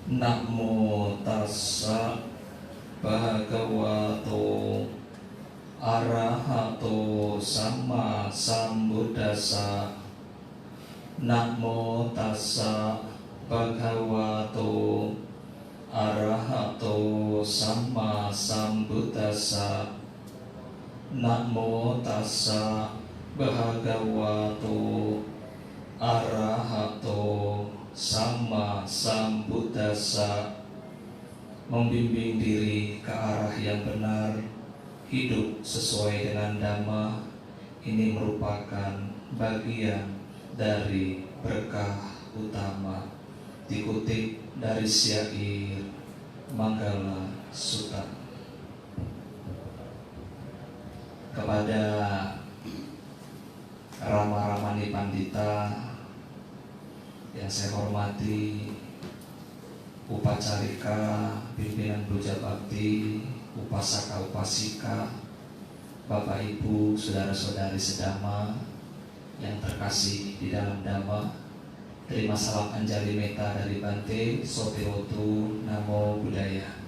Namo tassa bhagavato arahato sama sambuddhassa. Namo tassa bhagavato arahato sama sambuddhassa. Namo tassa bhagavato arahato sama sambuddhassa. Membimbing diri ke arah yang benar, hidup sesuai dengan dhamma, ini merupakan bagian dari berkah utama. Dikutip dari syair Manggala Sutta. Kepada Rama-Ramani Pandita yang saya hormati, Upacarika, pimpinan Puja Bakti, Upasaka Upasika, Bapak Ibu, saudara-saudari sedama yang terkasih di dalam Dhamma, terima salam Anjali Meta dari Bante Sotirotu. Namo Buddhaya.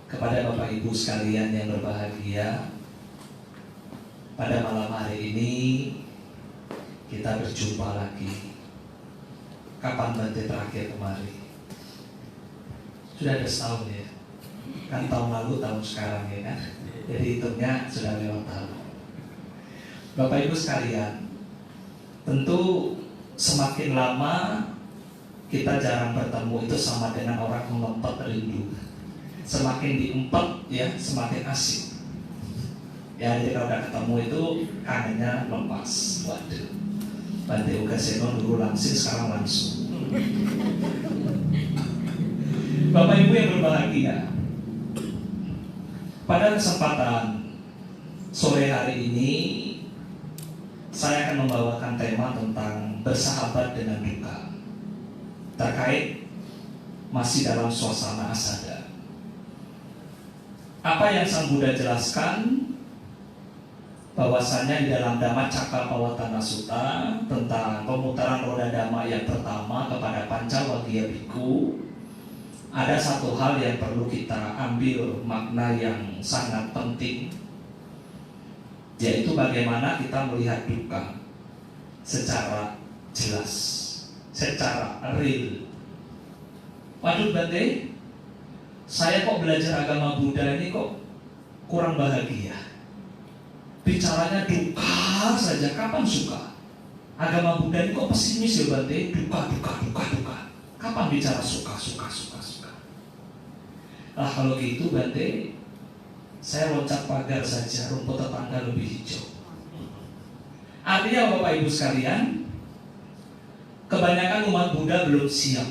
Kepada Bapak Ibu sekalian yang berbahagia, pada malam hari ini kita berjumpa lagi. Kapan Bante terakhir kemari? Sudah ada setahun ya. Kan tahun lalu, tahun sekarang ya kan. Jadi hitungnya sudah lewat tahun. Bapak Ibu sekalian, tentu semakin lama kita jarang bertemu itu sama dengan orang mengempet rindu. Semakin diempet ya semakin asik. Ya jadi kalau udah ketemu itu kangennya lepas. Waduh, Bante Ugaseno dulu langsing, sekarang langsung. Bapak Ibu yang berbahagia, pada kesempatan sore hari ini saya akan membawakan tema tentang bersahabat dengan duka, terkait masih dalam suasana asada. Apa yang Sang Buddha jelaskan bahwasanya di dalam Dhamma Cakkappavattana Sutta tentang pemutaran roda Dhamma yang pertama kepada Pancawaggiya Bhikkhu, ada satu hal yang perlu kita ambil makna yang sangat penting, yaitu bagaimana kita melihat duka secara jelas, secara real. Waduh Bante, saya kok belajar agama Buddha ini kok kurang bahagia. Bicaranya duka saja, kapan suka? Agama Buddha ini kok pesimis ya Bante? Duka. Kapan bicara suka? Nah kalau gitu Bante, saya loncat pagar saja, rumput tetangga lebih hijau. Artinya Bapak Ibu sekalian, kebanyakan umat Buddha belum siap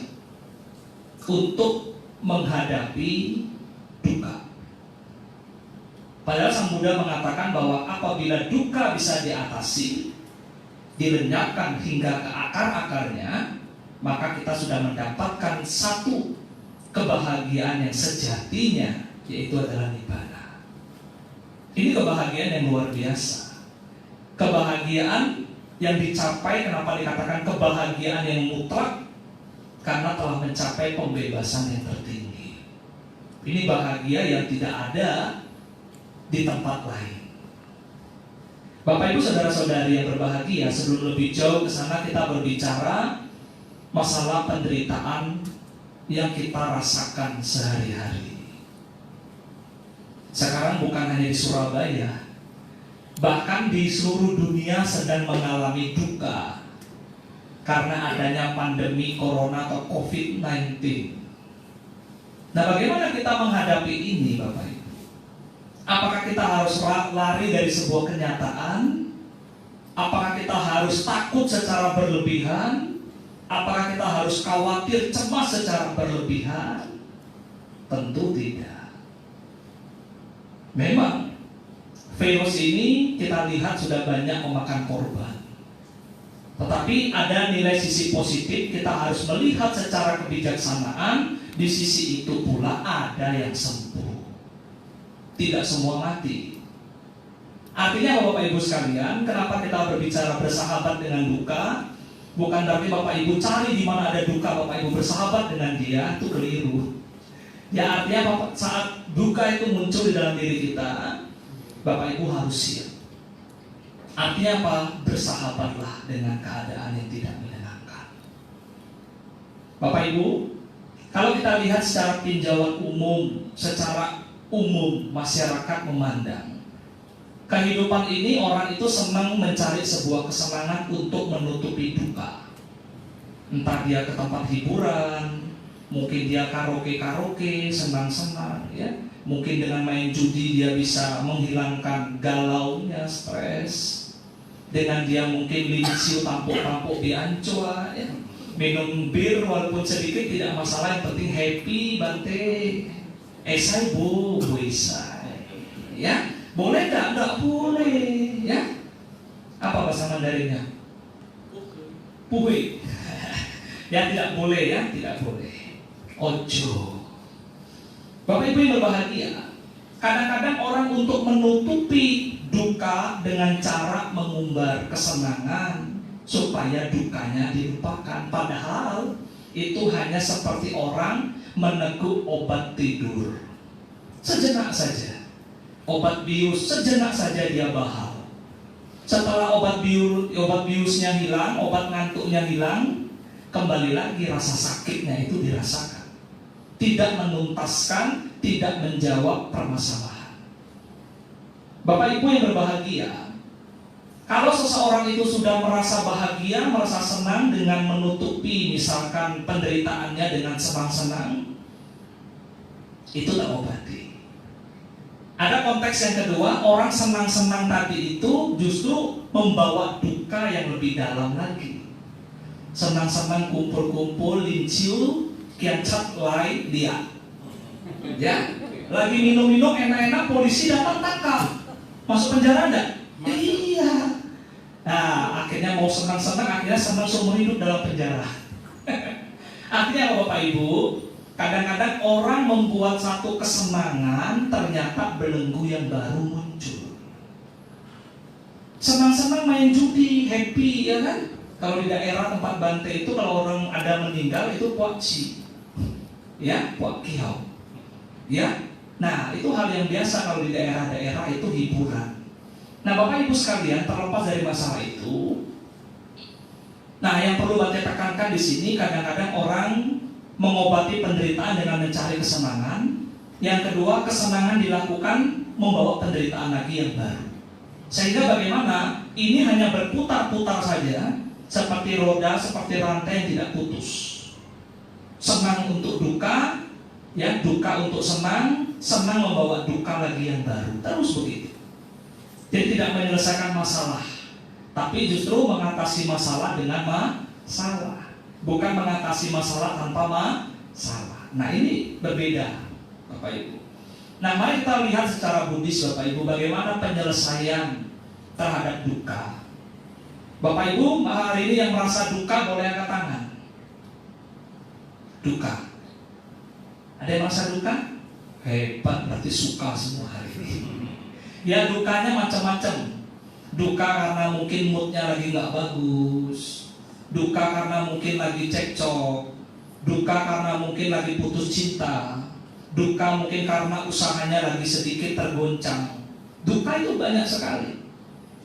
untuk menghadapi duka. Padahal Sang Buddha mengatakan bahwa apabila duka bisa diatasi, dilenyapkan hingga ke akar-akarnya, maka kita sudah mendapatkan satu kebahagiaan yang sejatinya, yaitu adalah nibbana. Ini kebahagiaan yang luar biasa. Kebahagiaan yang dicapai, kenapa dikatakan kebahagiaan yang mutlak? Karena telah mencapai pembebasan yang tertinggi. Ini bahagia yang tidak ada di tempat lain. Bapak Ibu saudara-saudari yang berbahagia, sebelum lebih jauh ke sana kita berbicara masalah penderitaan yang kita rasakan sehari-hari. Sekarang bukan hanya di Surabaya, bahkan di seluruh dunia sedang mengalami duka karena adanya pandemi corona atau COVID-19. Nah, bagaimana kita menghadapi ini Bapak Ibu? Apakah kita harus lari dari sebuah kenyataan? Apakah kita harus takut secara berlebihan? Apakah kita harus khawatir, cemas secara berlebihan? Tentu tidak. Memang virus ini kita lihat sudah banyak memakan korban. Tetapi ada nilai sisi positif, kita harus melihat secara kebijaksanaan. Di sisi itu pula ada yang sembuh. Tidak semua mati. Artinya Bapak Ibu sekalian, kenapa kita berbicara bersahabat dengan duka? Bukan berarti Bapak Ibu cari di mana ada duka, Bapak Ibu bersahabat dengan dia, itu keliru. Ya artinya saat duka itu muncul di dalam diri kita, Bapak Ibu harus siap. Artinya apa? Bersahabatlah dengan keadaan yang tidak menyenangkan. Bapak Ibu, kalau kita lihat secara tinjauan umum, secara umum masyarakat memandang kehidupan ini, orang itu senang mencari sebuah kesenangan untuk menutupi duka. Entah dia ke tempat hiburan, mungkin dia karaoke, senang-senang, ya. Mungkin dengan main judi dia bisa menghilangkan galaunya, stres. Dengan dia mungkin linciu tampuk-tampuk di Ancua, ya. Minum bir walaupun sedikit tidak masalah, yang penting happy, bante. Esai bu isai, ya. Boleh enggak? Enggak boleh, ya. Apa bahasa Mandarinnya? Puhui. Ya, tidak boleh, ya, tidak boleh. Ojo. Bapak Ibu yang berbahagia, kadang-kadang orang untuk menutupi duka dengan cara mengumbar kesenangan supaya dukanya dilupakan. Padahal itu hanya seperti orang meneguk obat tidur. Sejenak saja. Obat bius sejenak saja dia bahal. Setelah obat biusnya hilang, obat ngantuknya hilang, kembali lagi rasa sakitnya itu dirasakan. Tidak menuntaskan, tidak menjawab permasalahan. Bapak Ibu yang berbahagia, kalau seseorang itu sudah merasa bahagia, merasa senang dengan menutupi misalkan penderitaannya dengan senang-senang, itu tak obati. Ada konteks yang kedua, orang senang-senang tadi itu justru membawa duka yang lebih dalam lagi. Senang-senang kumpul-kumpul, linciu, kiancat lai dia. Ya, lagi minum-minum enak-enak, polisi datang tangkap, masuk penjara enggak? Iya. Nah, akhirnya mau senang-senang, akhirnya senang seumur hidup dalam penjara. Akhirnya Bapak Ibu, kadang-kadang orang membuat satu kesenangan, ternyata belenggu yang baru muncul. Senang-senang main judi, happy, ya kan? Kalau di daerah tempat Bante itu, kalau orang ada meninggal itu puakci, ya, puak kihau, ya. Nah, itu hal yang biasa kalau di daerah-daerah itu hiburan. Nah, Bapak Ibu sekalian, terlepas dari masalah itu, nah yang perlu Bante tekankan di sini, kadang-kadang orang mengobati penderitaan dengan mencari kesenangan. Yang kedua, kesenangan dilakukan membawa penderitaan lagi yang baru. Sehingga bagaimana? Ini hanya berputar-putar saja, seperti roda, seperti rantai yang tidak putus. Senang untuk duka, ya, duka untuk senang, senang membawa duka lagi yang baru. Terus begitu. Jadi tidak menyelesaikan masalah, tapi justru mengatasi masalah dengan masalah. Bukan mengatasi masalah tanpa masalah. Nah, ini berbeda, Bapak Ibu. Nah, mari kita lihat secara Buddhis, Bapak Ibu, bagaimana penyelesaian terhadap duka. Bapak Ibu, hari ini yang merasa duka boleh angkat tangan. Duka. Ada yang merasa duka? Hebat, berarti suka semua hari ini. Ya, dukanya macam-macam. Duka karena mungkin moodnya lagi nggak bagus. Duka karena mungkin lagi cekcok. Duka karena mungkin lagi putus cinta. Duka mungkin karena usahanya lagi sedikit tergoncang. Duka itu banyak sekali.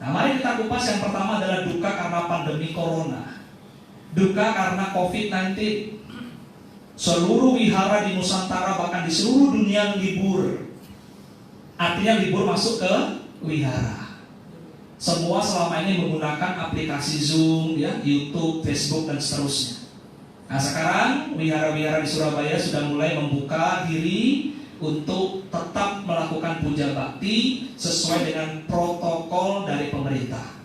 Nah, mari kita kupas. Yang pertama adalah duka karena pandemi corona. Duka karena COVID-19. Seluruh wihara di Nusantara, bahkan di seluruh dunia libur. Artinya libur masuk ke wihara. Semua selama ini menggunakan aplikasi Zoom, ya, YouTube, Facebook, dan seterusnya. Nah, sekarang wihara-wihara di Surabaya sudah mulai membuka diri untuk tetap melakukan puja bakti sesuai dengan protokol dari pemerintah.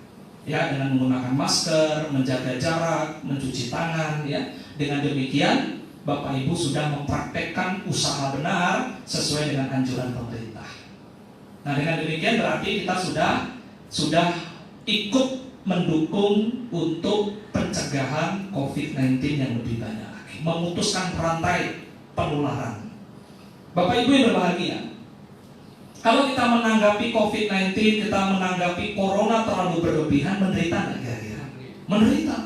Ya, dengan menggunakan masker, menjaga jarak, mencuci tangan, ya. Dengan demikian, Bapak Ibu sudah mempraktekkan usaha benar sesuai dengan anjuran pemerintah. Nah, dengan demikian berarti kita sudah ikut mendukung untuk pencegahan COVID-19 yang lebih banyak lagi, memutuskan rantai penularan. Bapak Ibu yang berbahagia, kalau kita menanggapi COVID-19, kita menanggapi Corona terlalu berlebihan, menderita nggak kira-kira? Menderita.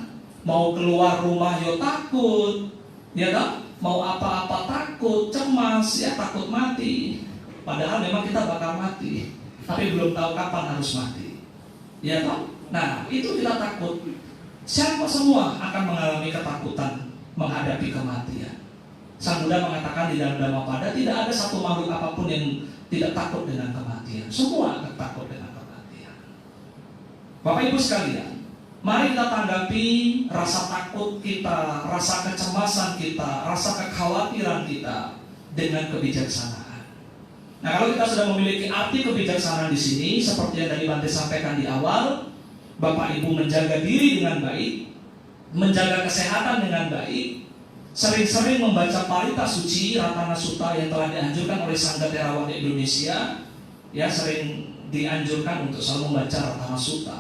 Mau keluar rumah yo takut, ya kan? Mau apa-apa takut, cemas, ya takut mati. Padahal memang kita bakal mati, tapi belum tahu kapan harus mati, ya kan? Nah, itu kita takut. Siapa semua akan mengalami ketakutan menghadapi kematian. Sang Buddha mengatakan di dalam Dhammapada tidak ada satu makhluk apapun yang tidak takut dengan kematian. Semua akan takut dengan kematian. Bapak Ibu sekalian, mari kita tanggapi rasa takut kita, rasa kecemasan kita, rasa kekhawatiran kita dengan kebijaksanaan. Nah, kalau kita sudah memiliki arti kebijaksanaan di sini, seperti yang tadi Bante sampaikan di awal, Bapak Ibu menjaga diri dengan baik, menjaga kesehatan dengan baik, sering-sering membaca Parita Suci, Ratana Sutta yang telah dianjurkan oleh Sangga Theravada Indonesia, ya sering dianjurkan untuk selalu membaca Ratana Sutta.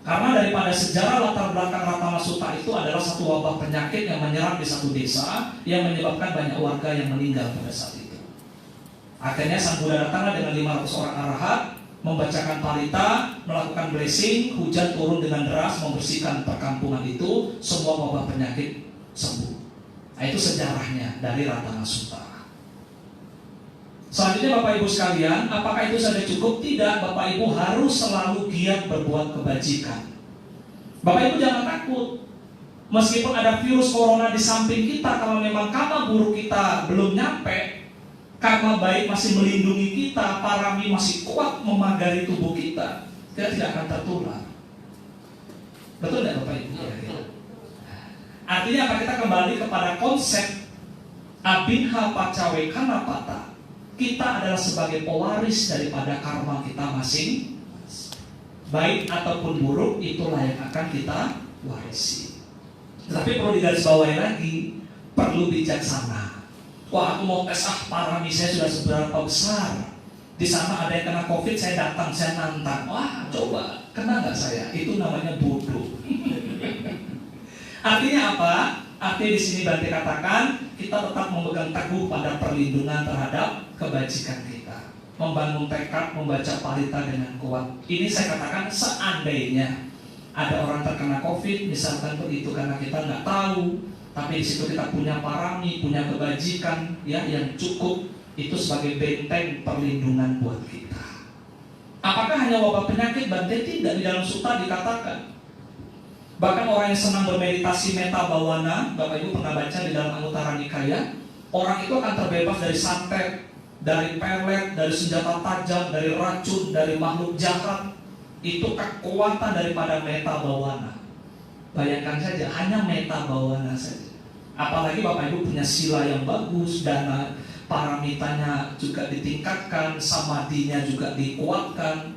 Karena daripada sejarah latar belakang Ratana Sutta itu adalah satu wabah penyakit yang menyerang di satu desa yang menyebabkan banyak warga yang meninggal pada saat itu. Akhirnya Sang Buddha datanglah dengan 500 orang arahat, membacakan parita, melakukan blessing, hujan turun dengan deras, membersihkan perkampungan itu, semua wabah penyakit sembuh. Nah, itu sejarahnya dari Ratana Sutta. Selanjutnya Bapak Ibu sekalian, apakah itu saja cukup? Tidak, Bapak Ibu harus selalu giat berbuat kebajikan. Bapak Ibu jangan takut. Meskipun ada virus corona di samping kita, kalau memang karma buruk kita belum nyampe, karma baik masih melindungi kita, parami masih kuat memagari tubuh kita, kita tidak akan tertular. Betul tidak Bapak Ibu? Ya. Artinya apa? Kita kembali kepada konsep abinha pacawe kanapata. Kita adalah sebagai pewaris daripada karma kita masing, baik ataupun buruk, itulah yang akan kita warisi. Tetapi perlu digarisbawahi lagi, perlu bijaksana. Wah, aku mau tes parami saya sudah seberapa besar. Di sana ada yang kena COVID, saya datang, saya nantang. Wah, coba kena nggak saya? Itu namanya bodoh. Artinya apa? Artinya di sini Bante katakan kita tetap memegang teguh pada perlindungan terhadap kebajikan kita, membangun tekad, membaca parita dengan kuat. Ini saya katakan seandainya ada orang terkena COVID, misalkan begitu karena kita nggak tahu, tapi di situ kita punya parami, punya kebajikan, ya yang cukup, itu sebagai benteng perlindungan buat kita. Apakah hanya wabah penyakit? Bante tidak, di dalam sutta dikatakan. Bahkan orang yang senang bermeditasi meta bawana, Bapak Ibu pernah baca di dalam Anguttara Nikaya, orang itu akan terbebas dari santet, dari pelet, dari senjata tajam, dari racun, dari makhluk jahat. Itu kekuatan daripada meta bawana. Bayangkan saja, hanya meta bawana saja. Apalagi Bapak Ibu punya sila yang bagus, dana paramitanya juga ditingkatkan, samadhinya juga dikuatkan.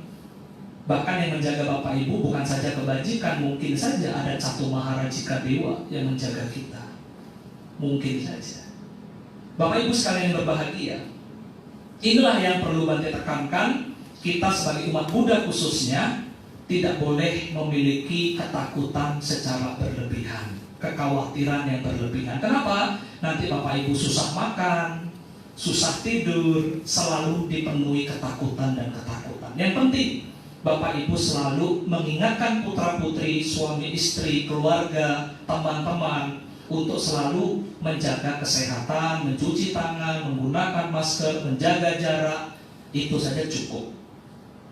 Bahkan yang menjaga Bapak Ibu bukan saja kebajikan, mungkin saja ada Catu Maharajika Dewa yang menjaga kita. Mungkin saja. Bapak Ibu sekalian yang berbahagia, inilah yang perlu Bante tekankan. Kita sebagai umat Buddha khususnya tidak boleh memiliki ketakutan secara berlebihan, kekhawatiran yang berlebihan. Kenapa? Nanti Bapak Ibu susah makan, susah tidur, selalu dipenuhi ketakutan dan ketakutan. Yang penting Bapak Ibu selalu mengingatkan putra-putri, suami istri, keluarga, teman-teman untuk selalu menjaga kesehatan, mencuci tangan, menggunakan masker, menjaga jarak. Itu saja cukup.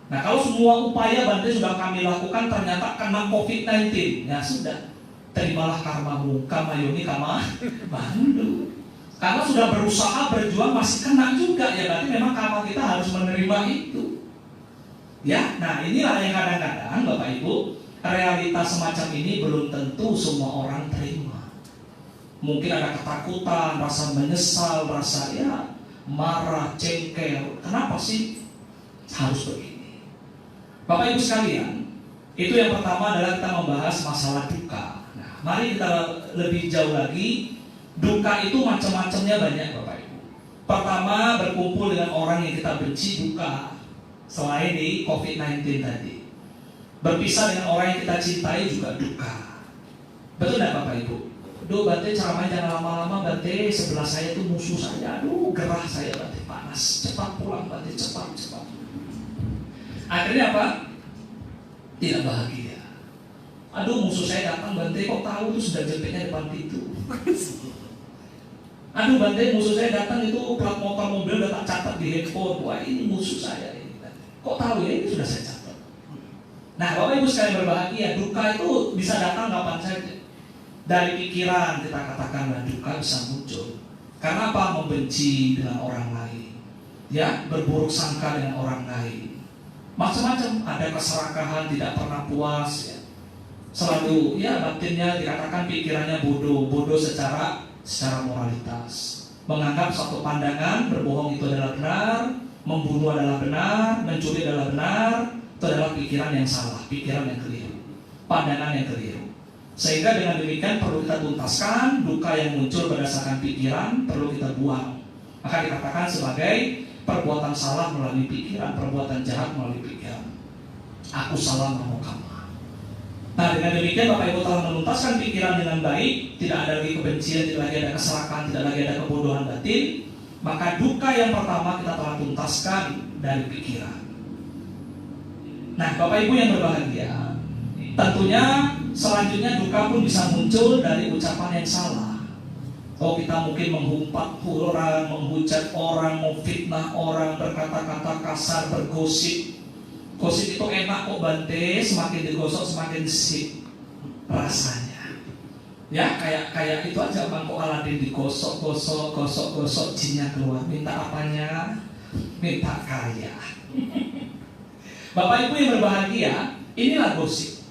Nah, kalau semua upaya Bante sudah kami lakukan ternyata kena COVID-19, ya sudah, terimalah karmamu, kamayoni kama bandu. Karena sudah berusaha berjuang masih kena juga, ya berarti memang karma kita harus menerima itu. Ya, nah inilah yang kadang-kadang Bapak Ibu, realitas semacam ini belum tentu semua orang terima. Mungkin ada ketakutan, rasa menyesal, rasa ya marah, cengkel. Kenapa sih harus begini? Bapak Ibu sekalian, itu yang pertama adalah kita membahas masalah duka. Nah, mari kita lebih jauh lagi. Duka itu macam-macamnya banyak Bapak Ibu. Pertama, berkumpul dengan orang yang kita benci, duka. Selain di COVID-19 tadi, berpisah dengan orang yang kita cintai juga duka. Betul tidak Bapak Ibu? Duh, Bante ceramahnya jangan lama-lama, Bante sebelah saya itu musuh saya. Aduh, gerah saya, Bante panas. Cepat pulang, Bante, cepat. Akhirnya apa? Tidak bahagia. Aduh, musuh saya datang, Bante, kok tahu tuh sudah jempetnya depan pintu. Aduh, Bante, musuh saya datang itu plat motor mobil udah tak catat di handphone. Wah, ini musuh saya ini. Kok tahu ya, ini sudah saya catat. Nah, Bapak Ibu sekalian berbahagia, duka itu bisa datang kapan saja. Dari pikiran kita katakanlah duka bisa muncul. Karena apa? Membenci dengan orang lain, ya, berburuk sangka dengan orang lain, macam-macam. Ada keserakahan, tidak pernah puas, ya. Selalu, ya, batinnya dikatakan pikirannya bodoh secara moralitas. Menganggap suatu pandangan berbohong itu adalah benar, membunuh adalah benar, mencuri adalah benar. Itu adalah pikiran yang salah, pikiran yang keliru, pandangan yang keliru. Sehingga dengan demikian perlu kita tuntaskan duka yang muncul berdasarkan pikiran, perlu kita buang. Maka dikatakan sebagai perbuatan salah melalui pikiran, perbuatan jahat melalui pikiran. Aku salah memukama. Nah, dengan demikian Bapak Ibu telah menuntaskan pikiran dengan baik, tidak ada lagi kebencian, tidak lagi ada keserakahan, tidak lagi ada kebodohan batin. Maka duka yang pertama kita telah tuntaskan dari pikiran. Nah, Bapak Ibu yang berbahagia, tentunya selanjutnya duka pun bisa muncul dari ucapan yang salah. Oh, kita mungkin menghumpat orang, menghujat orang, memfitnah orang, berkata-kata kasar, bergosip. Gosip itu enak kok Bante, semakin digosok semakin sip rasanya. Ya, kayak itu aja mangkok Aladin digosok, gosok, jinnya keluar. Minta apanya? Minta kaya. Bapak Ibu yang berbahagia, inilah gosip.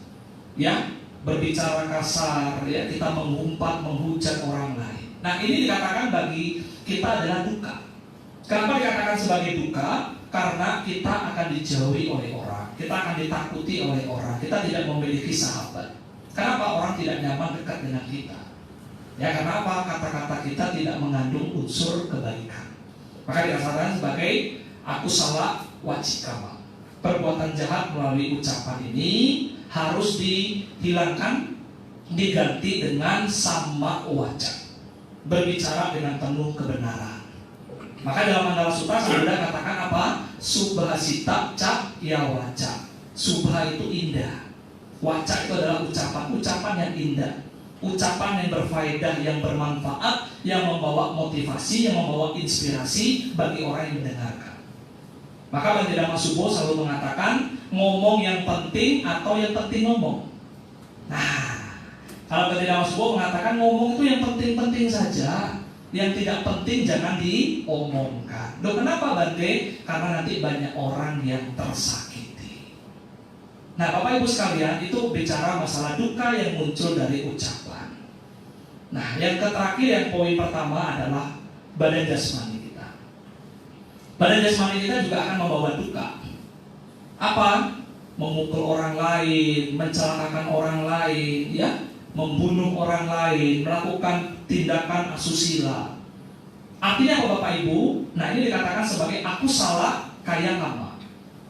Ya, berbicara kasar, ya, kita mengumpat, menghujat orang lain. Nah, ini dikatakan bagi kita adalah duka. Kenapa dikatakan sebagai duka? Karena kita akan dijauhi oleh orang, kita akan ditakuti oleh orang, kita tidak memiliki sahabat. Kenapa? Orang tidak nyaman dekat dengan kita. Ya, karena apa? Kata-kata kita tidak mengandung unsur kebaikan. Maka dikatakan sebagai aku salah wajikama. Perbuatan jahat melalui ucapan ini harus dihilangkan, diganti dengan sama wajah, berbicara dengan penuh kebenaran. Maka dalam Mandala Sutra Buddha katakan apa? Subhasita cak ya waca. Subha itu indah, waca itu adalah ucapan yang indah, ucapan yang berfaedah, yang bermanfaat, yang membawa motivasi, yang membawa inspirasi bagi orang yang mendengarkan. Maka Bante Dhamma Subo selalu mengatakan ngomong yang penting atau yang penting ngomong. Nah, kalau Bante Dhamma Subo mengatakan ngomong itu yang penting-penting saja, yang tidak penting jangan diomongkan. Loh, kenapa Bante? Karena nanti banyak orang yang tersakiti. Nah, Bapak Ibu sekalian, itu bicara masalah duka yang muncul dari ucapan. Nah, yang terakhir, yang poin pertama adalah badan jasmani kita. Badan jasmani kita juga akan membawa duka. Apa? Memukul orang lain, mencelakakan orang lain, ya, membunuh orang lain, melakukan tindakan asusila. Artinya apa Bapak Ibu? Nah, ini dikatakan sebagai aku salah kaya lama.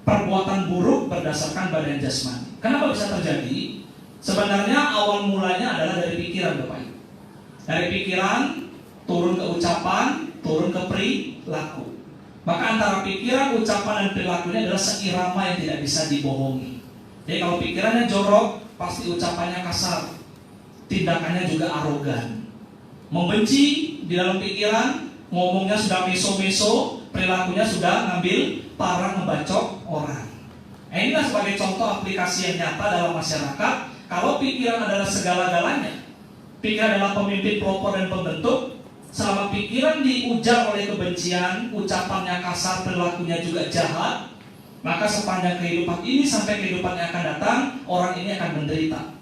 Perbuatan buruk berdasarkan badan jasmani. Kenapa bisa terjadi? Sebenarnya awal mulanya adalah dari pikiran Bapak Ibu. Dari pikiran turun ke ucapan, turun ke perilaku. Maka antara pikiran, ucapan dan perilakunya adalah seirama yang tidak bisa dibohongi. Jadi kalau pikirannya jorok, pasti ucapannya kasar, tindakannya juga arogan. Membenci di dalam pikiran, ngomongnya sudah meso-meso, perilakunya sudah ngambil parang, membacok orang. Nah, inilah sebagai contoh aplikasi yang nyata dalam masyarakat. Kalau pikiran adalah segala-galanya, pikiran adalah pemimpin, pelopor dan pembentuk. Selama pikiran diujar oleh kebencian, ucapannya kasar, perilakunya juga jahat, maka sepanjang kehidupan ini sampai kehidupan yang akan datang, orang ini akan menderita.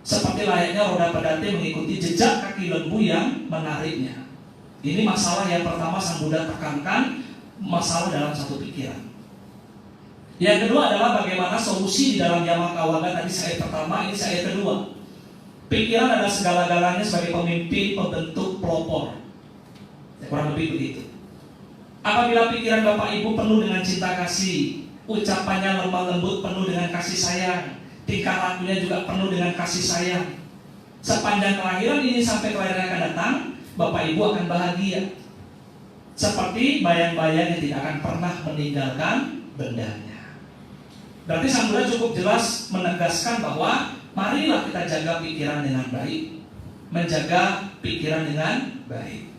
Seperti layaknya roda pedati mengikuti jejak kaki lembu yang menariknya. Ini masalah yang pertama Sang Buddha tekankan, masalah dalam satu pikiran. Yang kedua adalah bagaimana solusi di dalam Yamakawaga. Tadi saya pertama, ini saya kedua. Pikiran adalah segala-galanya sebagai pemimpin, pembentuk, pelopor. Kurang lebih begitu. Apabila pikiran Bapak Ibu penuh dengan cinta kasih, ucapannya lemah lembut, penuh dengan kasih sayang, tingkah lakunya juga penuh dengan kasih sayang, sepanjang kelahiran ini sampai kelahiran akan datang, Bapak Ibu akan bahagia. Seperti bayang-bayang yang tidak akan pernah meninggalkan bendanya. Berarti Sang Buddha cukup jelas menegaskan bahwa Marilah kita jaga pikiran dengan baik, menjaga pikiran dengan baik.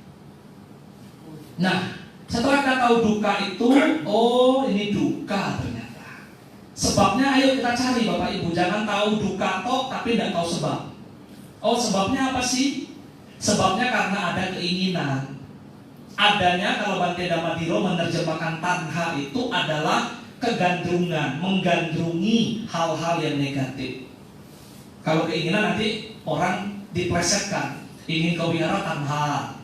Nah, setelah kita tahu duka itu, oh ini duka ternyata. Sebabnya ayo kita cari Bapak Ibu, jangan tahu duka toh tapi tidak tahu sebab. Oh sebabnya apa sih? Sebabnya karena ada keinginan. Adanya, kalau Bante Damadiro menerjemahkan tanha itu adalah kegandrungan, menggandrungi hal-hal yang negatif. Kalau keinginan nanti orang diplesetkan, ingin kewihara tanha,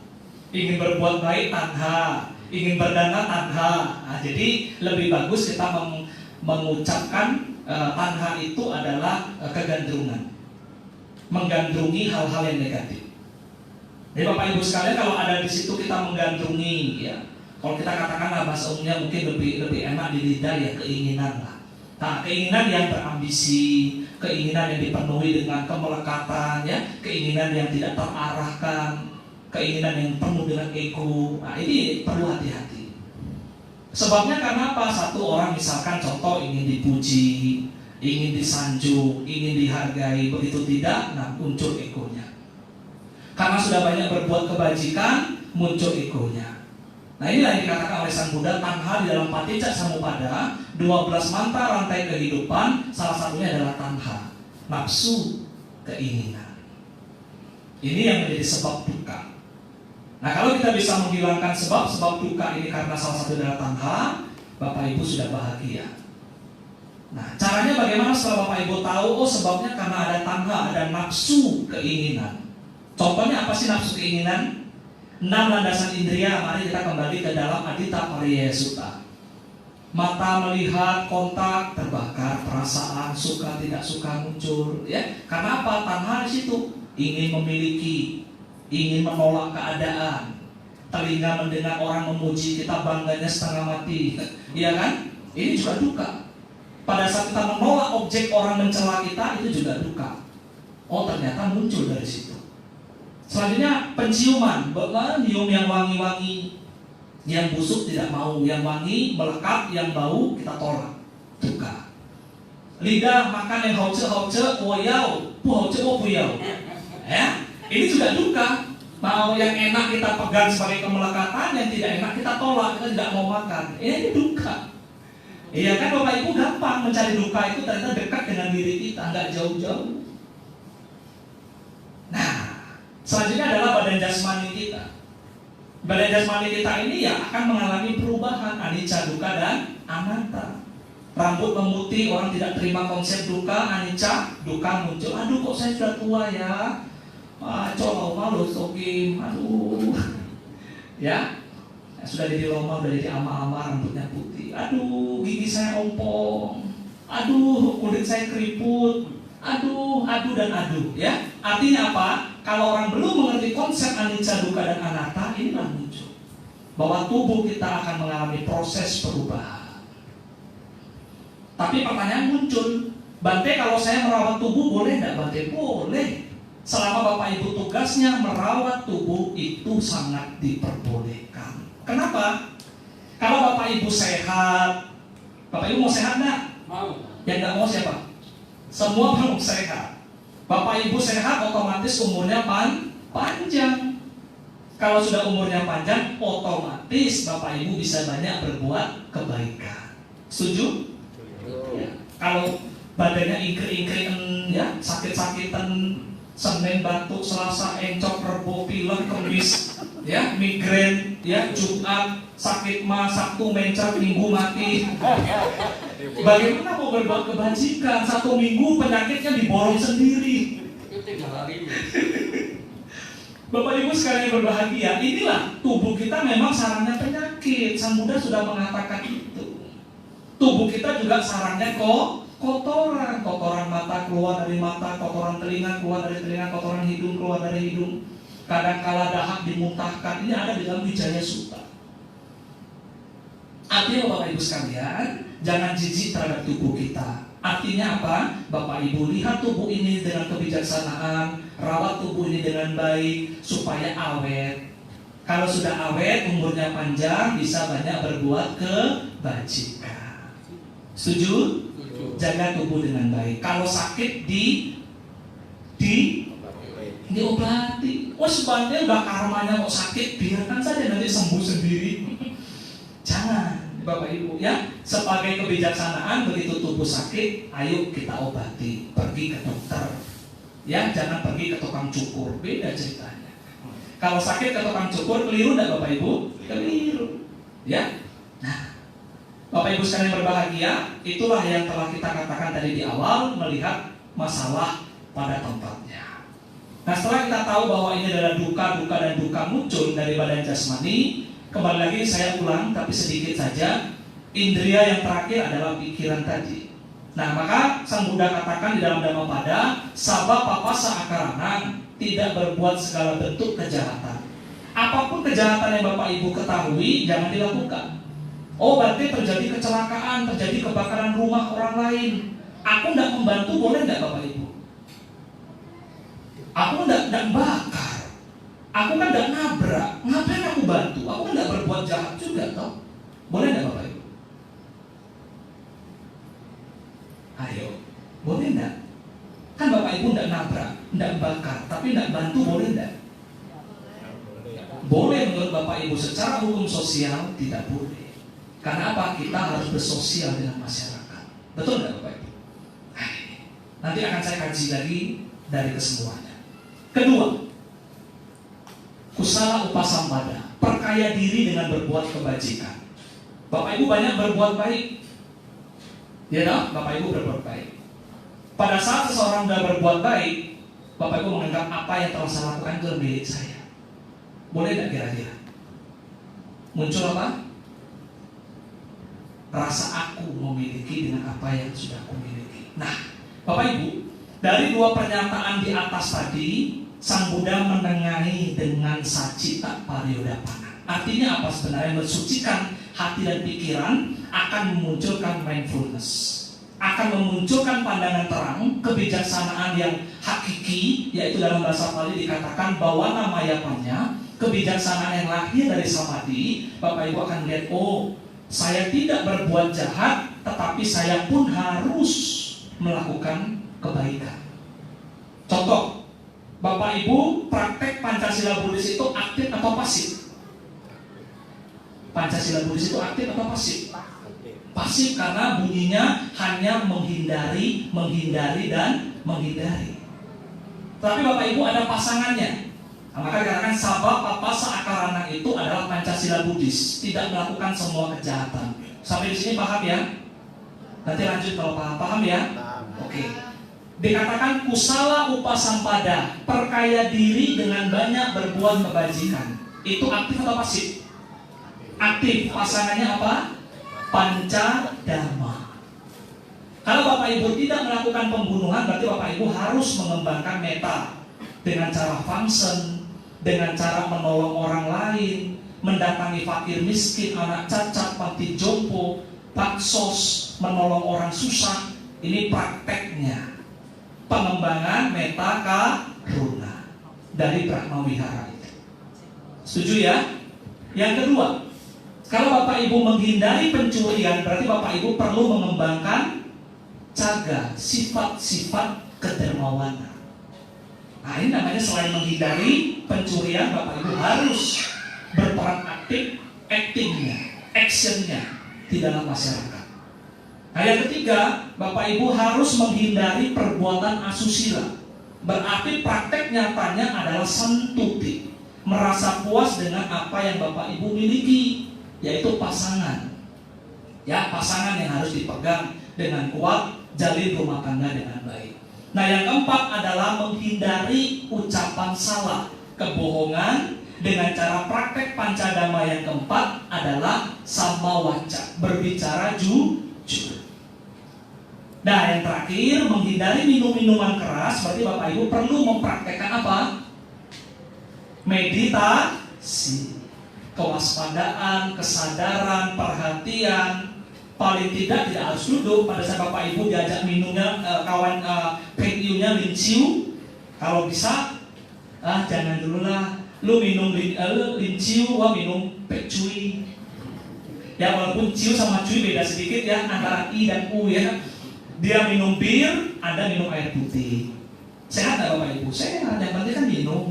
ingin berbuat baik tanha, ingin berdana tanha. Nah, jadi lebih bagus kita mengucapkan tanha itu adalah kegandrungan, menggandrungi hal-hal yang negatif. Jadi Bapak Ibu sekalian, kalau ada di situ kita menggandrungi, ya, kalau kita katakanlah bahasa umumnya mungkin lebih enak di lidah, ya keinginan lah. Nah, keinginan yang berambisi, keinginan yang dipenuhi dengan kemelekatan, ya, keinginan yang tidak terarahkan, keinginan yang penuh dengan ego. Nah, ini perlu hati-hati. Sebabnya karena apa? Satu orang misalkan contoh ingin dipuji, ingin disanjung, ingin dihargai, begitu tidak, nah muncul egonya. Karena sudah banyak berbuat kebajikan, muncul egonya. Nah inilah yang dikatakan oleh Sang Buddha, tanha di dalam paticca samuppada, 12 manta rantai kehidupan, salah satunya adalah tanha, nafsu, keinginan. Ini yang menjadi sebab duka. Nah kalau kita bisa menghilangkan sebab duka ini karena salah satu adalah tanha, Bapak Ibu sudah bahagia. Nah caranya bagaimana setelah Bapak Ibu tahu, oh sebabnya karena ada tanha, ada nafsu, keinginan. Contohnya apa sih nafsu keinginan? 6 landasan indria. Mari kita kembali ke dalam Adita Pariyaya Sutta. Mata melihat, kontak, terbakar, perasaan suka tidak suka muncul, ya. Karena apa? Tanha di situ. Ingin memiliki, ingin menolak keadaan. Telinga mendengar orang memuji kita, bangganya setengah mati, iya kan? Ini juga duka. Pada saat kita menolak objek orang mencela kita, itu juga duka. Oh ternyata muncul dari situ. Selanjutnya penciuman, nyium yang wangi-wangi, yang busuk tidak mau, yang wangi melekat, yang bau kita tolak, duka. Lidah makan yang hauce-hauce, woyau, hauce puyau, ya, ini juga duka. Mau yang enak kita pegang sebagai kemelekatan, yang tidak enak kita tolak, kita tidak mau makan. Ini duka. Iya kan Bapak Ibu, gampang mencari duka itu ternyata dekat dengan diri kita, nggak jauh-jauh. Nah, selanjutnya adalah badan jasmani kita. Badan jasmani kita ini ya akan mengalami perubahan, anicca, duka, dan anatta. Rambut memutih, orang tidak terima konsep duka, anicca, duka muncul. Aduh kok saya sudah tua ya, coba malu stokim, aduh, ya, sudah jadi loma, sudah jadi ama-ama, rambutnya putih. Aduh, gigi saya ompong. Aduh, kulit saya keriput. Aduh, dan aduh, ya. Artinya apa? Kalau orang belum mengerti konsep anicca, duka, dan anatta, inilah muncul bahwa tubuh kita akan mengalami proses perubahan. Tapi pertanyaan muncul, Bante kalau saya merawat tubuh boleh tidak Bante? Boleh. Selama Bapak Ibu tugasnya merawat tubuh itu sangat diperbolehkan. Kenapa? Kalau Bapak Ibu sehat, Bapak Ibu mau sehat enggak? Mau. Yang enggak mau siapa? Semua mau sehat. Bapak Ibu sehat, otomatis umurnya panjang. Kalau sudah umurnya panjang, otomatis Bapak Ibu bisa banyak berbuat kebaikan. Setuju? Ya. Kalau badannya ingkri-ingkri, ya, sakit-sakitan, Senin batuk, Selasa encok, Rebo pilek, Kamis ya migrain, ya Jumat sakit mah, Sabtu mencret, Minggu mati. Bagaimana mau berbuat kebajikan? Satu minggu penyakitnya diborong sendiri. Bapak Ibu sekalian berbahagia, inilah tubuh kita memang sarangnya penyakit. Sang Buddha sudah mengatakan itu. Tubuh kita juga sarangnya kotoran. Kotoran mata keluar dari mata, kotoran telinga keluar dari telinga, kotoran hidung keluar dari hidung. Kadang-kala dahak dimuntahkan. Ini ada di dalam Wijaya Sutta. Artinya Bapak Ibu sekalian, jangan jijik terhadap tubuh kita. Artinya apa? Bapak Ibu lihat tubuh ini dengan kebijaksanaan, rawat tubuh ini dengan baik supaya awet. Kalau sudah awet, umurnya panjang, bisa banyak berbuat kebajikan. Setuju? Jaga tubuh dengan baik. Kalau sakit diobati. Oh sebenarnya udah karmanya kok sakit, biarkan saja nanti sembuh sendiri. Jangan Bapak Ibu ya, sebagai kebijaksanaan begitu tubuh sakit, ayo kita obati, pergi ke dokter. Ya, jangan pergi ke tukang cukur, beda ceritanya. Kalau sakit ke tukang cukur, keliru enggak Bapak Ibu? Keliru. Ya. Nah, Bapak Ibu sekalian berbahagia, itulah yang telah kita katakan tadi di awal, melihat masalah pada tempatnya. Nah, setelah kita tahu bahwa ini adalah duka dan duka muncul dari badan jasmani, kembali lagi saya ulang tapi sedikit saja, indria yang terakhir adalah pikiran tadi. Nah, maka Sang Buddha katakan di dalam Dhammapada, sabba papassa akaranang, tidak berbuat segala bentuk kejahatan. Apapun kejahatan yang Bapak Ibu ketahui, jangan dilakukan. Oh, berarti terjadi kecelakaan, terjadi kebakaran rumah orang lain. Aku tidak membantu, boleh tidak Bapak Ibu? Aku tidak bakar. Aku kan tidak nabrak. Ngapain aku bantu? Aku kan tidak berbuat jahat juga, toh? Boleh tidak Bapak Ibu? Ayo, boleh tidak? Kan Bapak Ibu tidak nabrak, tidak bakar, tapi tidak bantu, boleh tidak? Boleh menurut Bapak Ibu, secara hukum sosial tidak boleh. Karena apa? Kita harus bersosial dengan masyarakat. Betul tidak Bapak Ibu? Nanti akan saya kaji lagi dari kesemuanya. Kedua, kusala upasampada, perkaya diri dengan berbuat kebajikan. Bapak Ibu banyak berbuat baik. Ya tak? Bapak Ibu berbuat baik. Pada saat seseorang sudah berbuat baik, Bapak Ibu menganggap apa yang telah saya lakukan itu milik saya. Boleh tidak kira-kira? Muncul apa? Rasa aku memiliki dengan apa yang sudah aku miliki. Nah, Bapak Ibu, dari dua pernyataan di atas tadi, Sang Buddha menengahi dengan sacita pariyodapana. Artinya apa sebenarnya? Mensucikan hati dan pikiran akan memunculkan mindfulness, akan memunculkan pandangan terang, kebijaksanaan yang hakiki, yaitu dalam bahasa Pali dikatakan bahwa namayapanya, kebijaksanaan yang lahir dari samadhi. Bapak Ibu akan lihat, oh, saya tidak berbuat jahat, tetapi saya pun harus melakukan kebaikan. Contoh, Bapak Ibu praktek Pancasila Buddhis itu aktif atau pasif? Pancasila Buddhis itu aktif atau pasif? Pasif, karena bunyinya hanya menghindari dan menghindari. Tapi Bapak Ibu ada pasangannya. Nah, maka dikatakan sabba papassa akaranang itu adalah Pancasila Buddhis, tidak melakukan semua kejahatan. Sampai di sini paham ya? Nanti lanjut kalau paham ya? Oke. Dikatakan kusala upasampada, perkaya diri dengan banyak berbuat kebajikan. Itu aktif atau pasif? Aktif. Pasangannya apa? Pancadhamma. Kalau Bapak Ibu tidak melakukan pembunuhan, berarti Bapak Ibu harus mengembangkan metta dengan cara function, dengan cara menolong orang lain, mendatangi fakir miskin, anak cacat, panti jompo, baksos, menolong orang susah. Ini prakteknya pengembangan metta karuna dari Brahmawihara itu. Setuju ya? Yang kedua, kalau Bapak Ibu menghindari pencurian, berarti Bapak Ibu perlu mengembangkan caga, sifat-sifat kedermawanan. Nah, ini namanya selain menghindari pencurian, Bapak Ibu harus berperan aktif, actionnya di dalam masyarakat. Nah, yang ketiga, Bapak Ibu harus menghindari perbuatan asusila. Berarti praktek nyatanya adalah santuti, merasa puas dengan apa yang Bapak Ibu miliki, yaitu pasangan. Ya, pasangan yang harus dipegang dengan kuat, jalin rumah tangga dengan baik. Nah, yang keempat adalah menghindari ucapan salah, kebohongan. Dengan cara praktek Pancadhamma yang keempat adalah sammawaca, berbicara jujur. Nah, yang terakhir, menghindari minum-minuman keras. Berarti Bapak Ibu perlu mempraktekkan apa? Meditasi, kewaspadaan, kesadaran, perhatian. Paling tidak harus duduk. Pada saat Bapak Ibu diajak minumnya kawan pengyunya linciu, kalau bisa jangan dulu lah. Lu minum linciu, wah minum pecui. Ya, walaupun ciu sama cuy beda sedikit ya, antara i dan u ya. Dia minum bir, Anda minum air putih. Sehat nggak Bapak Ibu? Sehat, yang penting kan minum.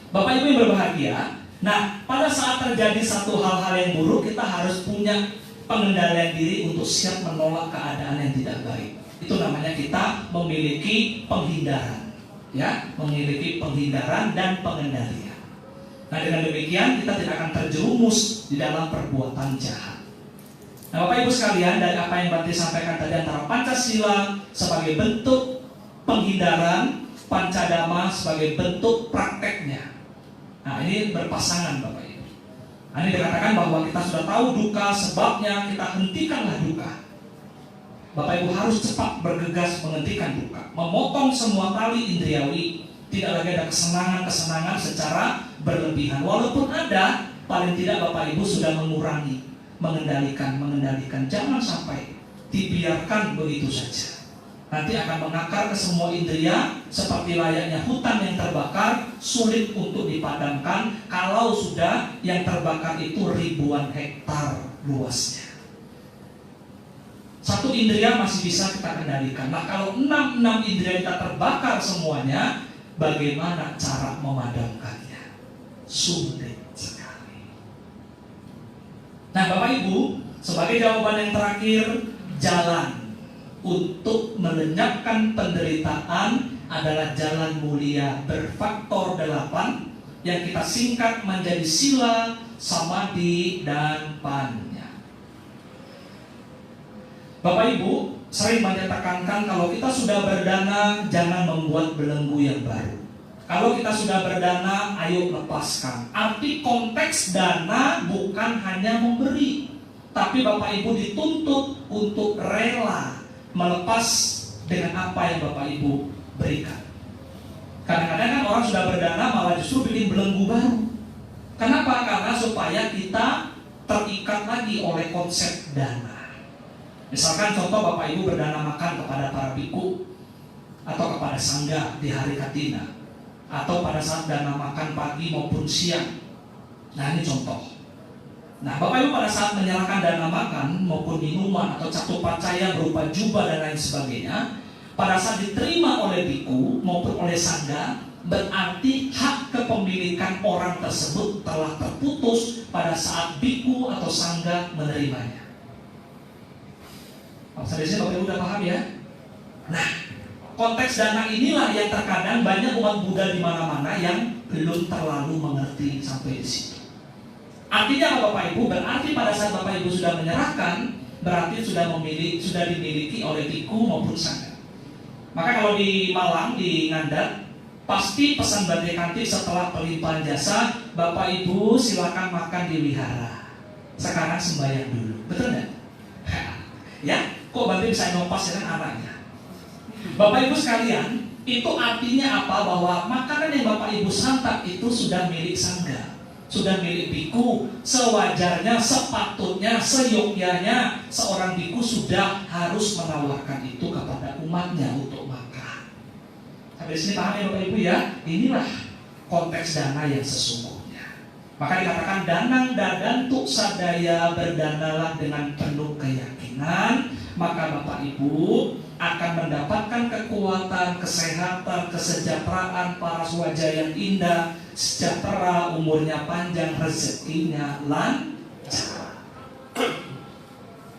Bapak Ibu yang berbahagia, nah pada saat terjadi satu hal-hal yang buruk, kita harus punya pengendalian diri untuk siap menolak keadaan yang tidak baik. Itu namanya kita memiliki penghindaran, ya, memiliki penghindaran dan pengendalian. Nah dengan demikian kita tidak akan terjerumus di dalam perbuatan jahat. Nah Bapak Ibu sekalian, dari apa yang Bante sampaikan tadi antara Pancasila sebagai bentuk penghindaran, Pancadama sebagai bentuk prakteknya. Nah ini berpasangan Bapak Ibu. Nah, ini dikatakan bahwa kita sudah tahu duka, sebabnya kita hentikanlah duka. Bapak Ibu harus cepat bergegas menghentikan duka, memotong semua tali indriawi. Tidak lagi ada kesenangan-kesenangan secara berlebihan. Walaupun ada, paling tidak Bapak Ibu sudah mengurangi, mengendalikan. Jangan sampai dibiarkan begitu saja. Nanti akan mengakar ke semua indria seperti layaknya hutan yang terbakar, sulit untuk dipadamkan kalau sudah yang terbakar itu ribuan hektar luasnya. Satu indria masih bisa kita kendalikan. Nah kalau 6 indria kita terbakar semuanya, bagaimana cara memadamkannya? Sulit sekali. Nah Bapak Ibu, sebagai jawaban yang terakhir, jalan untuk melenyapkan penderitaan adalah jalan mulia berfaktor 8 yang kita singkat menjadi sila, samadhi, dan panya. Bapak Ibu sering menyatakan kalau kita sudah berdana jangan membuat belenggu yang baru. Kalau kita sudah berdana, ayo lepaskan. Arti konteks dana bukan hanya memberi, tapi Bapak Ibu dituntut untuk rela melepas dengan apa yang Bapak Ibu berikan. Kadang-kadang kan orang sudah berdana malah justru bikin belenggu baru. Kenapa? Karena supaya kita terikat lagi oleh konsep dana. Misalkan contoh Bapak Ibu berdana makan kepada para biku atau kepada sangga di hari Katina, atau pada saat dana makan pagi maupun siang. Nah ini contoh. Nah Bapak Ibu pada saat menyerahkan dana makan maupun minuman atau catu pacaya berupa jubah dan lain sebagainya, pada saat diterima oleh biku maupun oleh sangga, berarti hak kepemilikan orang tersebut telah terputus pada saat biku atau sangga menerimanya. Sampai sini Bapak Ibu sudah paham ya? Nah konteks dana inilah yang terkadang banyak umat Buddha di mana-mana yang belum terlalu mengerti sampai di situ. Artinya apa Bapak Ibu? Berarti pada saat Bapak Ibu sudah menyerahkan, berarti sudah dimiliki oleh biku maupun sangga. Maka kalau di Malang, di Ngandar, pasti pesan Bante Kanti setelah pelimpahan jasa, Bapak Ibu silakan makan di wihara. Sekarang sembahyang dulu, betul nggak? Ya, kok Bante bisa nopas dengan anaknya? Bapak Ibu sekalian, itu artinya apa? Bahwa makanan yang Bapak Ibu santap itu sudah milik sangga, sudah milik biku. Sewajarnya, sepatutnya, seyogyanya seorang biku sudah harus menawarkan itu kepada umatnya untuk makan. Sampai di sini paham ya Bapak Ibu ya? Inilah konteks dana yang sesungguhnya. Maka dikatakan danang dadantuk sadaya, berdanalah dengan penuh keyakinan, maka Bapak Ibu akan mendapatkan kekuatan, kesehatan, kesejahteraan, paras wajah yang indah, sejahtera, umurnya panjang, rezekinya lancar.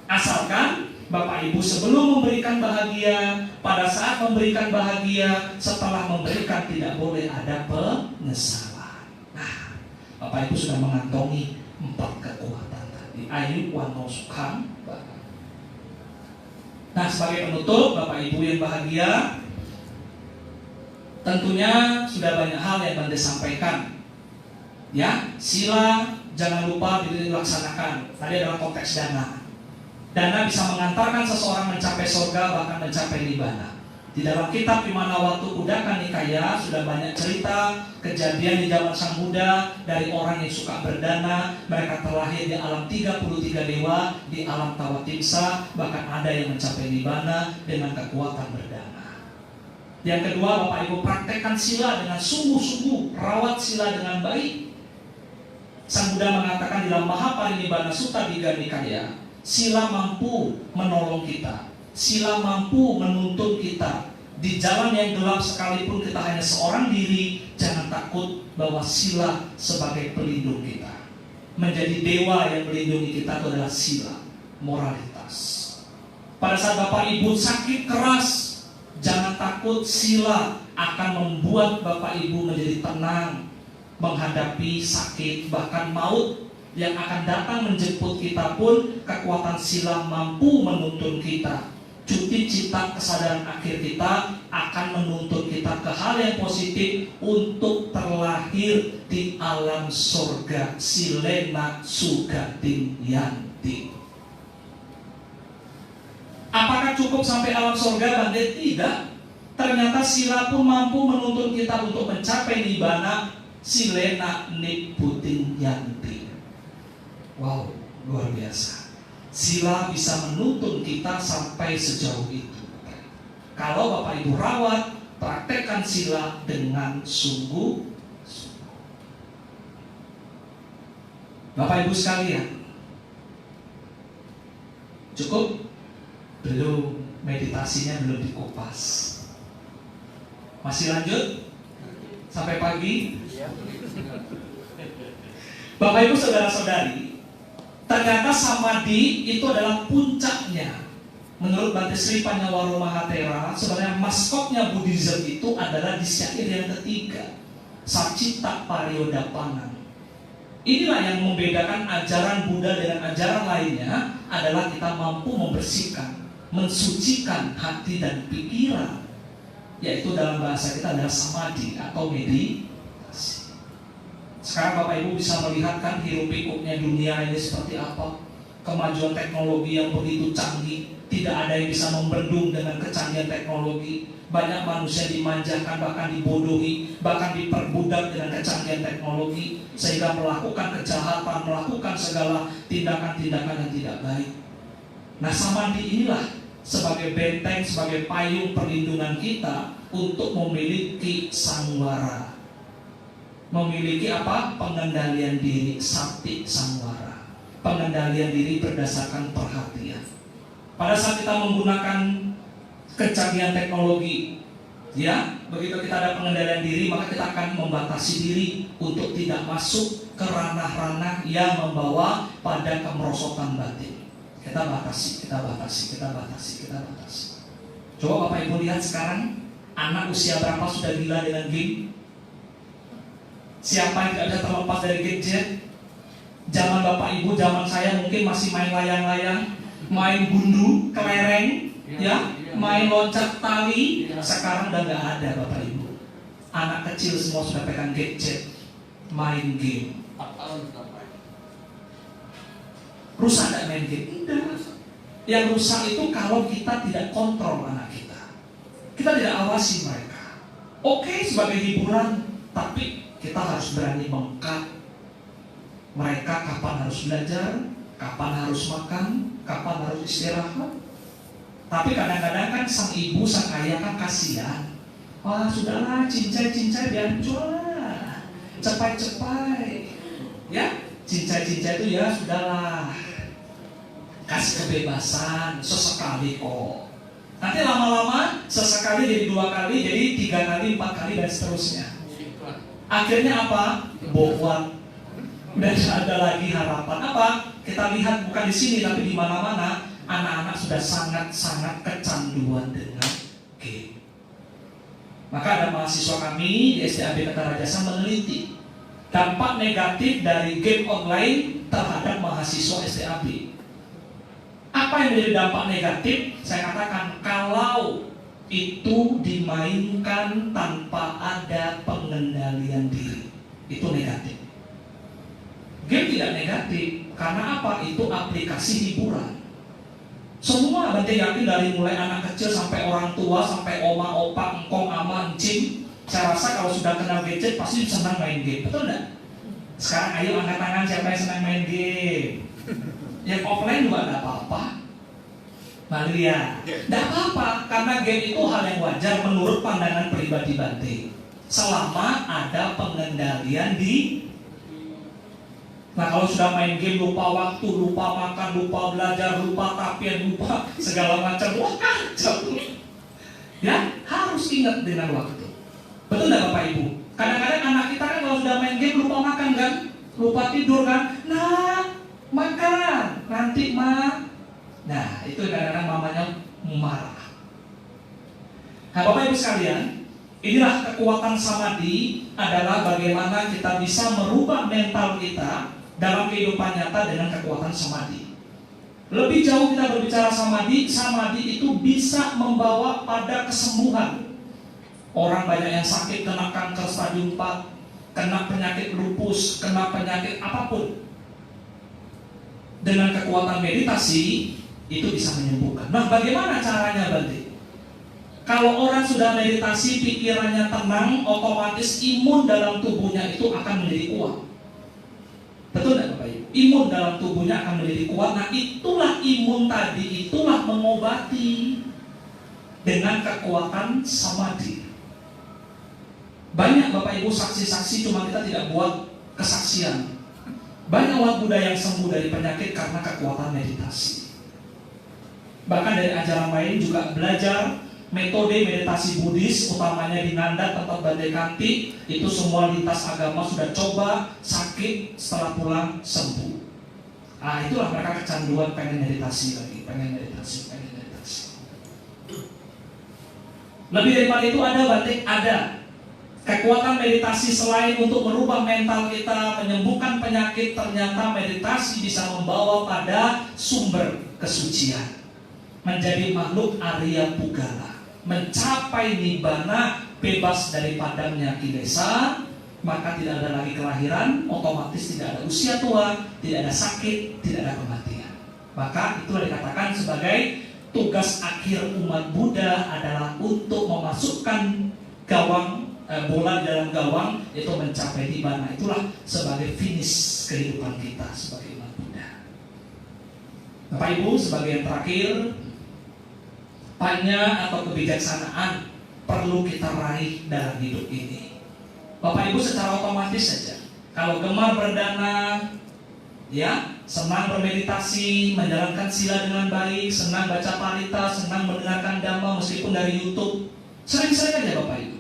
Asalkan Bapak Ibu sebelum memberikan bahagia, pada saat memberikan bahagia, setelah memberikan tidak boleh ada penyesalan. Nah, Bapak Ibu sudah mengantongi 4 kekuatan tadi. Ayu wano sukham. Nah sebagai penutup Bapak Ibu yang bahagia, tentunya sudah banyak hal yang Bante sampaikan. Ya, sila jangan lupa dilaksanakan. Tadi adalah konteks dana. Dana bisa mengantarkan seseorang mencapai surga, bahkan mencapai nibbana. Di dalam kitab Vimana-Watu Uddaka Nikaya sudah banyak cerita kejadian di zaman Sang Buddha dari orang yang suka berdana. Mereka terlahir di alam 33 dewa, di alam Tawatimsa, bahkan ada yang mencapai nibbana dengan kekuatan berdana. Yang kedua, Bapak Ibu praktekkan sila dengan sungguh-sungguh, rawat sila dengan baik. Sang Buddha mengatakan di dalam Mahaparinibbana Sutta Digha Nikaya, sila mampu menolong kita Sila mampu menuntun kita di jalan yang gelap, sekalipun kita hanya seorang diri. Jangan takut bahwa sila sebagai pelindung kita. Menjadi dewa yang melindungi kita itu adalah sila, moralitas. Pada saat Bapak Ibu sakit keras, jangan takut, sila akan membuat Bapak Ibu menjadi tenang menghadapi sakit, bahkan maut yang akan datang menjemput kita pun. Kekuatan sila mampu menuntun kita. Cuti cita kesadaran akhir kita akan menuntun kita ke hal yang positif untuk terlahir di alam surga. Silena sugating yanti. Apakah cukup sampai alam surga, Bante? Tidak. Ternyata sila pun mampu menuntun kita untuk mencapai nibbana. Silena nibbuting yanti. Wow, luar biasa. Sila bisa menuntun kita sampai sejauh itu. Kalau Bapak Ibu rawat, praktekkan sila dengan sungguh. Bapak Ibu sekalian, cukup? Belum, meditasinya belum dikupas. Masih lanjut? Sampai pagi? Bapak Ibu saudara-saudari, ternyata samadhi itu adalah puncaknya. Menurut Bante Sri Panyawaro Mahatera, sebenarnya maskotnya Buddhism itu adalah di syair yang ketiga, Sacita Pariyodapana. Inilah yang membedakan ajaran Buddha dengan ajaran lainnya, adalah kita mampu membersihkan, mensucikan hati dan pikiran, yaitu dalam bahasa kita adalah samadhi atau meditasi. Sekarang Bapak Ibu bisa melihat kan hiruk pikuknya dunia ini seperti apa. Kemajuan teknologi yang begitu canggih, tidak ada yang bisa membendung dengan kecanggihan teknologi. Banyak manusia dimanjakan, bahkan dibodohi, bahkan diperbudak dengan kecanggihan teknologi, sehingga melakukan kejahatan, melakukan segala tindakan-tindakan yang tidak baik. Nah, samadhi inilah sebagai benteng, sebagai payung perlindungan kita untuk memiliki sangwara. Memiliki apa? Pengendalian diri, sati sangwara. Pengendalian diri berdasarkan perhatian. Pada saat kita menggunakan kecanggihan teknologi, ya, begitu kita ada pengendalian diri, maka kita akan membatasi diri untuk tidak masuk ke ranah-ranah yang membawa pada kemerosotan batin. Kita batasi, kita batasi, kita batasi, kita batasi. Coba Bapak Ibu lihat sekarang, anak usia berapa sudah gila dengan game? Siapa yang tidak bisa terlepas dari gadget? Zaman Bapak Ibu, zaman saya mungkin masih main layang-layang, main gundu, kelereng, ya, main loncat tali. Sekarang udah nggak ada Bapak Ibu. Anak kecil semua sudah pegang gadget, main game. Rusak nggak main game? Tidak. Yang rusak itu kalau kita tidak kontrol anak kita. Kita tidak awasi mereka. Oke, sebagai hiburan, tapi kita harus berani mengkat mereka kapan harus belajar, kapan harus makan, kapan harus istirahat. Tapi kadang-kadang kan sang ibu, sang ayah kan kasihan. Wah, sudahlah, cincai-cincai biar jual, cepai-cepai, ya, cincai-cincai itu ya sudahlah, kasih kebebasan sesekali kok. Nanti lama-lama sesekali jadi 2 kali, jadi 3 kali, 4 kali dan seterusnya. Akhirnya apa? Bobot. Dan ada lagi harapan apa? Kita lihat bukan di sini tapi di mana-mana, anak-anak sudah sangat-sangat kecanduan dengan game. Maka ada mahasiswa kami di SDAB Kertarajasa meneliti dampak negatif dari game online terhadap mahasiswa SDAB. Apa yang menjadi dampak negatif? Saya katakan kalau itu dimainkan tanpa ada pengendalian diri, itu negatif. Game tidak negatif, karena apa? Itu aplikasi hiburan. Semua Bante yakin dari mulai anak kecil sampai orang tua, sampai oma, opa, engkong, ama, encing, saya rasa kalau sudah kenal gadget pasti senang main game, betul enggak? Sekarang ayo angkat tangan siapa yang senang main game. Yang offline juga enggak apa-apa. Malu ya? Enggak apa-apa, karena game itu hal yang wajar menurut pandangan pribadi Bante. Selama ada pengendalian di Nah kalau sudah main game lupa waktu, lupa makan, lupa belajar, lupa tapian, lupa segala macam, wah kacau. Ya harus ingat dengan waktu. Betul nggak Bapak Ibu? Kadang-kadang anak kita kan kalau sudah main game lupa makan kan, lupa tidur kan. Nah makan nanti mah. Nah itu kadang-kadang mamanya marah. Nah Bapak Ibu sekalian, inilah kekuatan samadhi adalah bagaimana kita bisa merubah mental kita dalam kehidupan nyata dengan kekuatan samadhi. Lebih jauh kita berbicara samadhi, samadhi itu bisa membawa pada kesembuhan. Orang banyak yang sakit kena kanker stadium 4, kena penyakit lupus, kena penyakit apapun. Dengan kekuatan meditasi itu bisa menyembuhkan. Nah, bagaimana caranya Bante? Kalau orang sudah meditasi, pikirannya tenang, otomatis imun dalam tubuhnya itu akan menjadi kuat. Betul tidak Bapak Ibu? Imun dalam tubuhnya akan menjadi kuat. Nah itulah imun tadi, itulah mengobati dengan kekuatan samadhi. Banyak Bapak Ibu saksi-saksi, cuma kita tidak buat kesaksian. Banyak umat Buddha yang sembuh dari penyakit karena kekuatan meditasi. Bahkan dari ajaran lain juga belajar metode meditasi Buddhis, utamanya di Nanda tempat Bante Kanti, itu semua lintas agama sudah coba, sakit, setelah pulang sembuh. Ah itulah mereka kecanduan pengen meditasi lagi, pengen meditasi. Lebih daripada itu ada kekuatan meditasi selain untuk merubah mental kita, menyembuhkan penyakit. Ternyata meditasi bisa membawa pada sumber kesucian, menjadi makhluk Arya Pugala, mencapai nibbana, bebas dari padamnya kilesa, maka tidak ada lagi kelahiran, otomatis tidak ada usia tua, tidak ada sakit, tidak ada kematian. Maka itulah dikatakan sebagai tugas akhir umat Buddha adalah untuk memasukkan gawang, bola di dalam gawang, itu mencapai nibbana. Itulah sebagai finish kehidupan kita sebagai umat Buddha. Bapak Ibu, sebagai yang terakhir, panya atau kebijaksanaan perlu kita raih dalam hidup ini. Bapak Ibu secara otomatis saja, kalau gemar berdana, ya, senang bermeditasi, menjalankan sila dengan baik, senang baca parita, senang mendengarkan dhamma meskipun dari YouTube, sering-sering aja Bapak Ibu.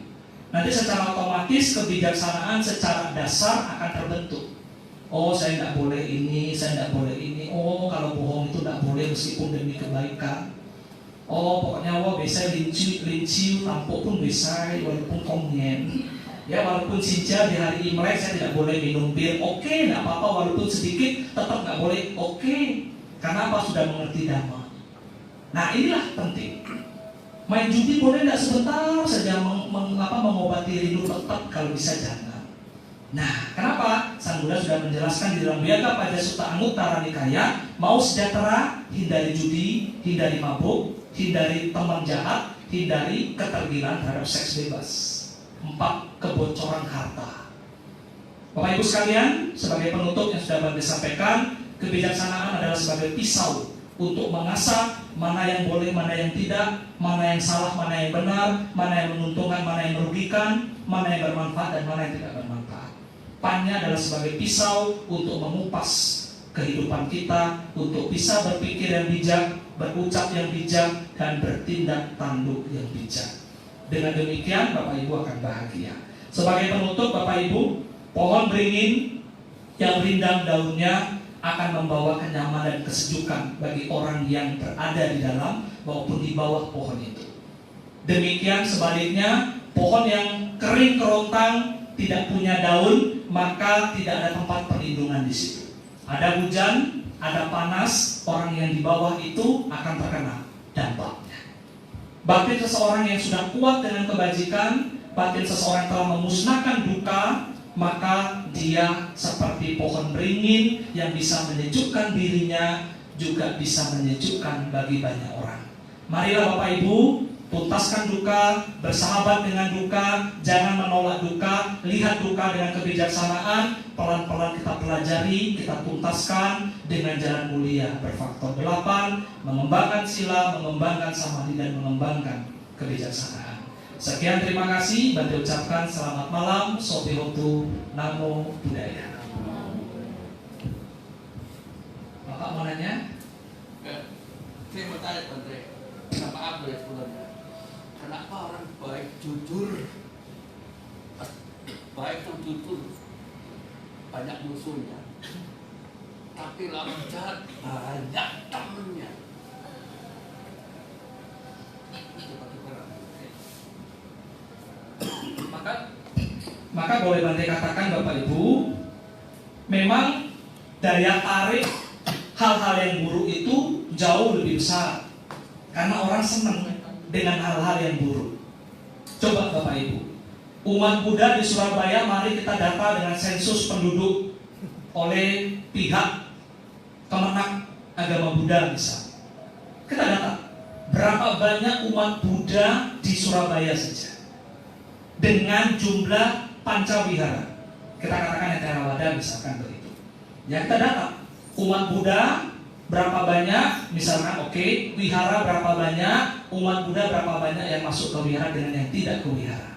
Nanti secara otomatis kebijaksanaan secara dasar akan terbentuk. Oh saya tidak boleh ini, saya tidak boleh ini. Oh kalau bohong itu tidak boleh meskipun demi kebaikan. Oh pokoknya bisa linciu tampuk pun bisa walaupun kongen. Ya walaupun sinja di hari Imlek saya tidak boleh minum bir. Oke, tidak apa-apa walaupun sedikit tetap tidak boleh. Oke, karena apa? Sudah mengerti dhamma. Nah inilah penting. Main judi boleh tidak sebentar saja mengobati rindu, tetap kalau bisa jangan. Nah kenapa? Sang Buddha sudah menjelaskan di dalam Viyagga Pajasutta Anguttara Nikaya, mau sejahtera, hindari judi, hindari mabuk, hindari teman jahat, hindari ketergilaan terhadap seks bebas. 4 kebocoran harta. Bapak Ibu sekalian, sebagai penutup yang sudah Bante sampaikan, kebijaksanaan adalah sebagai pisau untuk mengasah mana yang boleh, mana yang tidak, mana yang salah, mana yang benar, mana yang menguntungkan, mana yang merugikan, mana yang bermanfaat dan mana yang tidak bermanfaat. Pannya adalah sebagai pisau untuk mengupas kehidupan kita, untuk bisa berpikir yang bijak, berucap yang bijak, dan bertindak tanduk yang bijak. Dengan demikian Bapak Ibu akan bahagia. Sebagai penutup Bapak Ibu, pohon beringin yang rindang daunnya akan membawa kenyamanan dan kesejukan bagi orang yang berada di dalam maupun di bawah pohon itu. Demikian sebaliknya, pohon yang kering kerontang tidak punya daun, maka tidak ada tempat perlindungan di situ. Ada hujan, ada panas, orang yang di bawah itu akan terkena dampaknya. Batin seseorang yang sudah kuat dengan kebajikan, batin seseorang telah memusnahkan duka, maka dia seperti pohon beringin yang bisa menyejukkan dirinya, juga bisa menyejukkan bagi banyak orang. Marilah Bapak Ibu, tuntaskan duka, bersahabat dengan duka, jangan menolak duka, lihat duka dengan kebijaksanaan, pelan-pelan kita pelajari, kita tuntaskan dengan jalan mulia berfaktor 8, mengembangkan sila, mengembangkan samadhi, dan mengembangkan kebijaksanaan. Sekian, terima kasih. Bante ucapkan selamat malam. Sobihotu, Namo Buddhaya. Bapak mau nanya? Saya mau tanya Andre, maaf ya sebelumnya, kenapa orang baik jujur, baik dan jujur banyak musuhnya, tapi lawan jahat banyak temennya? Maka boleh Bante katakan Bapak Ibu, memang daya tarik hal-hal yang buruk itu jauh lebih besar, karena orang senang dengan hal-hal yang buruk. Coba Bapak Ibu, umat Buddha di Surabaya, mari kita data dengan sensus penduduk oleh pihak Kemenak Agama Buddha misal. Kita data berapa banyak umat Buddha di Surabaya saja dengan jumlah pancawihara. Kita katakan yang Theravada misalkan begitu. Ya, kita data umat Buddha berapa banyak, misalkan wihara berapa banyak, umat Buddha berapa banyak yang masuk ke wihara dengan yang tidak ke wihara.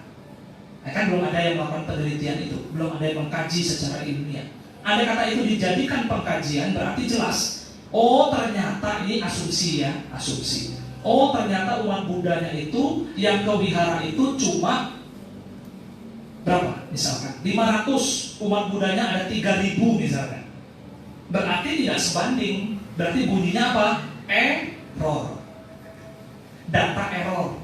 Nah, kan belum ada yang melakukan penelitian itu, belum ada yang mengkaji secara ilmiah. Ada kata itu dijadikan pengkajian, berarti jelas. Oh, ternyata ini asumsi ya, asumsi. Oh, ternyata umat Buddhanya itu yang ke wihara itu cuma berapa? Misalkan 500, umat Buddhanya ada 3000 misalkan. Berarti tidak sebanding. Berarti bunyinya apa? Error. Data error.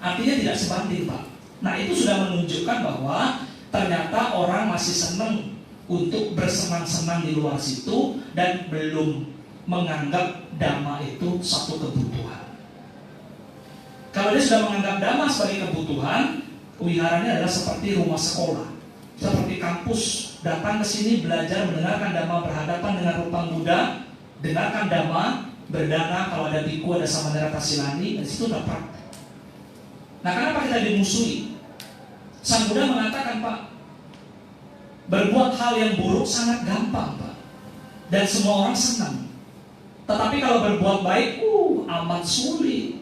Artinya tidak sebanding, Pak. Nah, itu sudah menunjukkan bahwa ternyata orang masih senang untuk bersenang-senang di luar situ dan belum menganggap dhamma itu satu kebutuhan. Kalau dia sudah menganggap dhamma sebagai kebutuhan, wiharanya adalah seperti rumah sekolah, seperti kampus. Datang ke sini belajar mendengarkan dhamma, berhadapan dengan rupang Buddha, dengarkan dhamma, berdana, kalau ada biku, ada samanera tasilani, dan situ udah praktek. Nah, kenapa kita dimusuhi? Sang Buddha mengatakan, Pak, berbuat hal yang buruk sangat gampang, Pak, dan semua orang senang. Tetapi kalau berbuat baik, amat sulit.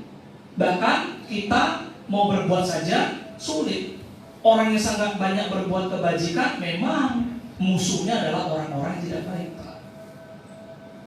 Bahkan kita mau berbuat saja sulit. Orang yang sangat banyak berbuat kebajikan memang musuhnya adalah orang-orang yang tidak baik, Pak.